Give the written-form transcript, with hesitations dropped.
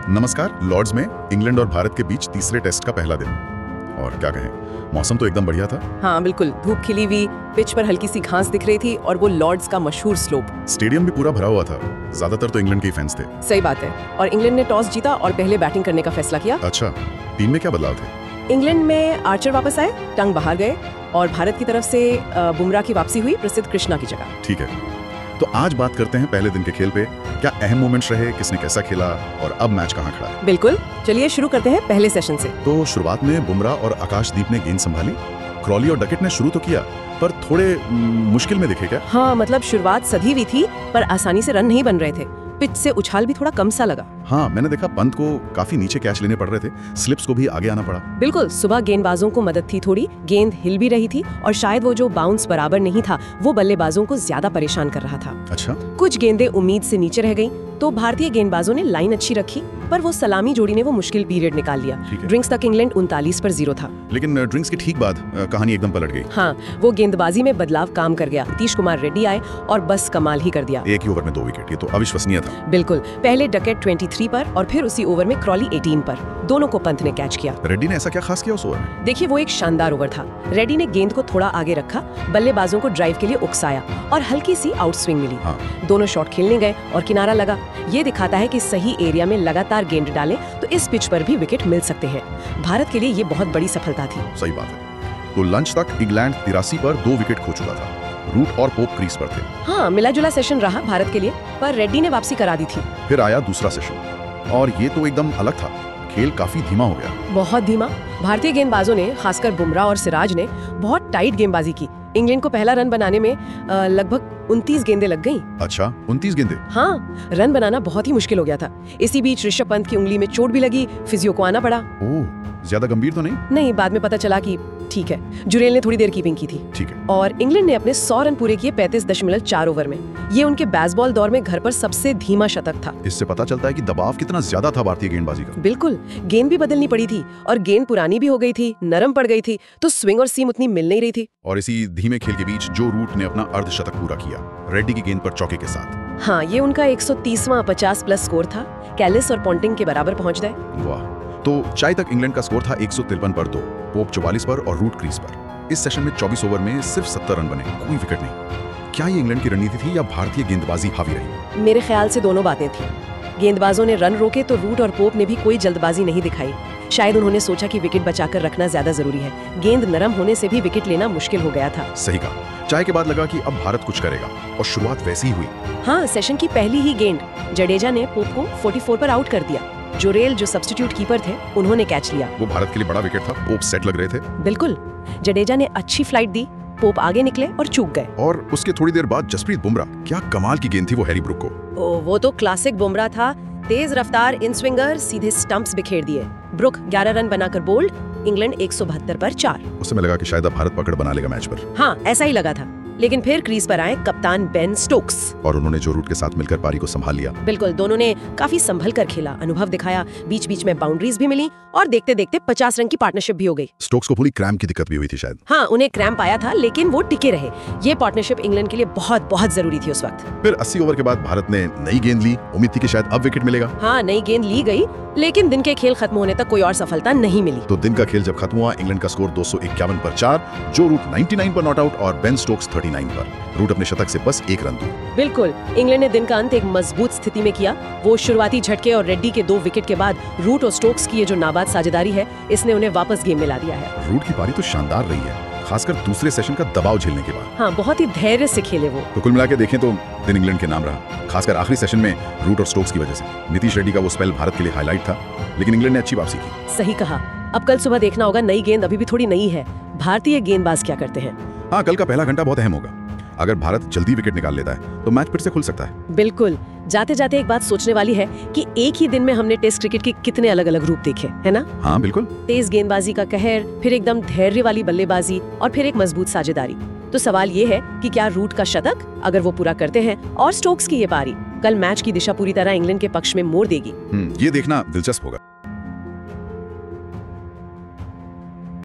नमस्कार। लॉर्ड्स में इंग्लैंड और भारत के बीच तीसरे टेस्ट का पहला दिन, और क्या कहें, मौसम तो एकदम बढ़िया था। हाँ बिल्कुल, धूप खिली हुई, पिच पर हल्की सी घास दिख रही थी और वो लॉर्ड्स का मशहूर स्लोप। स्टेडियम भी पूरा भरा हुआ था, ज्यादातर तो इंग्लैंड के ही फैंस थे। सही बात है। और इंग्लैंड ने टॉस जीता और पहले बैटिंग करने का फैसला किया। अच्छा, टीम में क्या बदलाव थे? इंग्लैंड में आर्चर वापस आए, टंग बाहर गए और भारत की तरफ से बुमराह की वापसी हुई प्रसिद्ध कृष्णा की जगह। ठीक है, तो आज बात करते हैं पहले दिन के खेल पे। क्या अहम मोमेंट्स रहे, किसने कैसा खेला और अब मैच कहाँ खड़ा है? बिल्कुल, चलिए शुरू करते हैं पहले सेशन से। तो शुरुआत में बुमराह और आकाशदीप ने गेंद संभाली। क्रॉली और डकेट ने शुरू तो किया, पर थोड़े मुश्किल में दिखे क्या? हाँ, मतलब शुरुआत सधी हुई थी पर आसानी से रन नहीं बन रहे थे। पिच से उछाल भी थोड़ा कम सा लगा। हाँ, मैंने देखा पंत को काफी नीचे कैच लेने पड़ रहे थे, स्लिप्स को भी आगे आना पड़ा। बिल्कुल, सुबह गेंदबाजों को मदद थी थोड़ी, गेंद हिल भी रही थी और शायद वो जो बाउंस बराबर नहीं था वो बल्लेबाजों को ज्यादा परेशान कर रहा था। अच्छा, कुछ गेंदें उम्मीद से नीचे रह गईं, तो भारतीय गेंदबाजों ने लाइन अच्छी रखी, पर वो सलामी जोड़ी ने वो मुश्किल पीरियड निकाल लिया। ड्रिंक्स तक इंग्लैंड 39 पर 0 था। लेकिन ड्रिंक्स के ठीक बाद कहानी एकदम पलट गई। हाँ, वो गेंदबाजी में बदलाव काम कर गया। नीतीश कुमार रेड्डी आए और बस कमाल ही कर दिया। एक ही ओवर में 2 विकेट, ये तो अविश्वसनीय था। बिल्कुल, पहले डकेट 23 पर और फिर उसी ओवर में क्रॉली 18 पर, दोनों को पंत ने कैच किया। रेड्डी ने ऐसा क्या खास किया उस ओवर में? देखिए, वो एक शानदार ओवर था। रेड्डी ने गेंद को थोड़ा आगे रखा, बल्लेबाजों को ड्राइव के लिए उकसाया और हल्की सी आउट स्विंग मिली। हाँ। दोनों शॉट खेलने गए और किनारा लगा। ये दिखाता है कि सही एरिया में लगातार गेंद डालें तो इस पिच पर भी विकेट मिल सकते हैं। भारत के लिए ये बहुत बड़ी सफलता थी। सही बात है। तो लंच तक इंग्लैंड 83 पर 2 विकेट खो चुका था। रूट और पोप क्रीज पर थे। हाँ, मिला जुला सेशन रहा भारत के लिए, पर रेड्डी ने वापसी करा दी थी। फिर आया दूसरा सेशन और ये तो एकदम अलग था। खेल काफी धीमा हो गया। बहुत धीमा। भारतीय गेंदबाजों ने, खासकर बुमराह और सिराज ने बहुत टाइट गेंदबाजी की। इंग्लैंड को पहला रन बनाने में लगभग 29 गेंदें लग गईं। अच्छा, 29 गेंदें? हाँ, रन बनाना बहुत ही मुश्किल हो गया था। इसी बीच ऋषभ पंत की उंगली में चोट भी लगी, फिजियो को आना पड़ा। ओह, ज्यादा गंभीर तो नहीं? नहीं, बाद में पता चला कि ठीक है। जुरेल ने थोड़ी देर कीपिंग की थी। ठीक है। और इंग्लैंड ने अपने 100 रन पूरे किए 35.4 ओवर में। ये उनके बेसबॉल दौर में घर पर सबसे धीमा शतक था। इससे पता चलता है कि दबाव कितना ज्यादा था भारतीय गेंदबाजी का। बिल्कुल, गेंद भी बदलनी पड़ी थी और गेंद पुरानी भी हो गई थी, नरम पड़ गई थी, तो स्विंग और सीम उतनी मिल नहीं रही थी। और इसी धीमे खेल के बीच जो रूट ने अपना अर्धशतक पूरा किया, रेड्डी की गेंद पर चौके के साथ। हाँ, ये उनका 130वां 50+ स्कोर था। कैलिस और पॉन्टिंग के बराबर पहुंच गए। वाह। तो चाय तक इंग्लैंड का स्कोर था 153 पर 2, पोप 44 पर और रूट क्रीज पर। इस सेशन में 24 ओवर में सिर्फ 70 रन बने, कोई विकेट नहीं। क्या ये इंग्लैंड की रणनीति थी या भारतीय गेंदबाजी हावी रही? मेरे ख्याल से दोनों बातें थी। गेंदबाजों ने रन रोके तो रूट और पोप ने भी कोई जल्दबाजी नहीं दिखाई। शायद उन्होंने सोचा कि विकेट बचाकर रखना ज्यादा जरूरी है। गेंद नरम होने से भी विकेट लेना मुश्किल हो गया था। सही कहा। चाय के बाद लगा कि अब भारत कुछ करेगा और शुरुआत वैसी ही हुई। हाँ, सेशन की पहली ही गेंद जडेजा ने पोप को 44 पर आउट कर दिया। जुरेल, जो सब्स्टिट्यूट कीपर थे, उन्होंने कैच लिया। वो भारत के लिए बड़ा विकेट था। पोप सेट लग रहे थे। बिल्कुल, जडेजा ने अच्छी फ्लाइट दी, पोप आगे निकले और चूक गए। और उसके थोड़ी देर बाद जसप्रीत बुमराह, क्या कमाल की गेंद थी वो हैरी ब्रुक को। वो तो क्लासिक बुमराह था। तेज रफ्तार इन स्विंगर, सीधे स्टंप्स बिखेर दिए। ब्रुक 11 रन बनाकर बोल्ड। इंग्लैंड 172 पर 4। उस समय लगा कि शायद अब भारत पकड़ बना लेगा मैच पर। हाँ, ऐसा ही लगा था। लेकिन फिर क्रीज पर आए कप्तान बेन स्टोक्स और उन्होंने जो रूट के साथ मिलकर पारी को संभाल लिया। बिल्कुल, दोनों ने काफी संभल कर खेला, अनुभव दिखाया, बीच बीच में बाउंड्रीज भी मिली और देखते देखते 50 रन की पार्टनरशिप भी हो गई। स्टोक्स को पूरी क्रैम्प की दिक्कत भी हुई थी शायद। हाँ, उन्हें क्रैम्प आया था, लेकिन वो टिके रहे। ये पार्टनरशिप इंग्लैंड के लिए बहुत बहुत जरूरी थी उस वक्त। फिर 80 ओवर के बाद भारत ने नई गेंद ली। उम्मीद थी कि शायद अब विकेट मिलेगा। हाँ, नई गेंद ली गई, लेकिन दिन के खेल खत्म होने तक कोई और सफलता नहीं मिली। तो दिन का खेल जब खत्म हुआ, इंग्लैंड का स्कोर 251 पर 4, जो रूट 99 पर नॉट आउट और बेन स्टोक्स 39 पर। रूट अपने शतक से बस 1 रन दूर। बिल्कुल, इंग्लैंड ने दिन का अंत एक मजबूत स्थिति में किया। वो शुरुआती झटके और रेड्डी के 2 विकेट के बाद रूट और स्टोक्स की ये जो नाबाद साझेदारी है, इसने उन्हें वापस गेम में ला दिया है। रूट की पारी तो शानदार रही है, खासकर दूसरे सेशन का दबाव झेलने के बाद। हाँ, बहुत ही धैर्य से खेले वो। तो कुल मिला के देखें तो दिन इंग्लैंड के नाम रहा, खासकर आखिरी सेशन में रूट और स्टोक्स की वजह से। नीतीश रेड्डी का वो स्पेल भारत के लिए हाईलाइट था, लेकिन इंग्लैंड ने अच्छी वापसी की। सही कहा। अब कल सुबह देखना होगा, नई गेंद अभी भी थोड़ी नई है। भारतीय गेंदबाज क्या करते हैं। हाँ, कल का पहला घंटा बहुत अहम होगा। अगर भारत जल्दी विकेट निकाल लेता है तो मैच फिर से खुल सकता है। बिल्कुल। जाते जाते एक बात सोचने वाली है कि एक ही दिन में हमने टेस्ट क्रिकेट के कितने अलग अलग रूप देखे, है ना? हाँ बिल्कुल। तेज गेंदबाजी का कहर, फिर एकदम धैर्य वाली बल्लेबाजी और फिर एक मजबूत साझेदारी। तो सवाल ये है कि क्या रूट का शतक, अगर वो पूरा करते हैं, और स्टोक्स की ये पारी कल मैच की दिशा पूरी तरह इंग्लैंड के पक्ष में मोड़ देगी। ये देखना दिलचस्प होगा।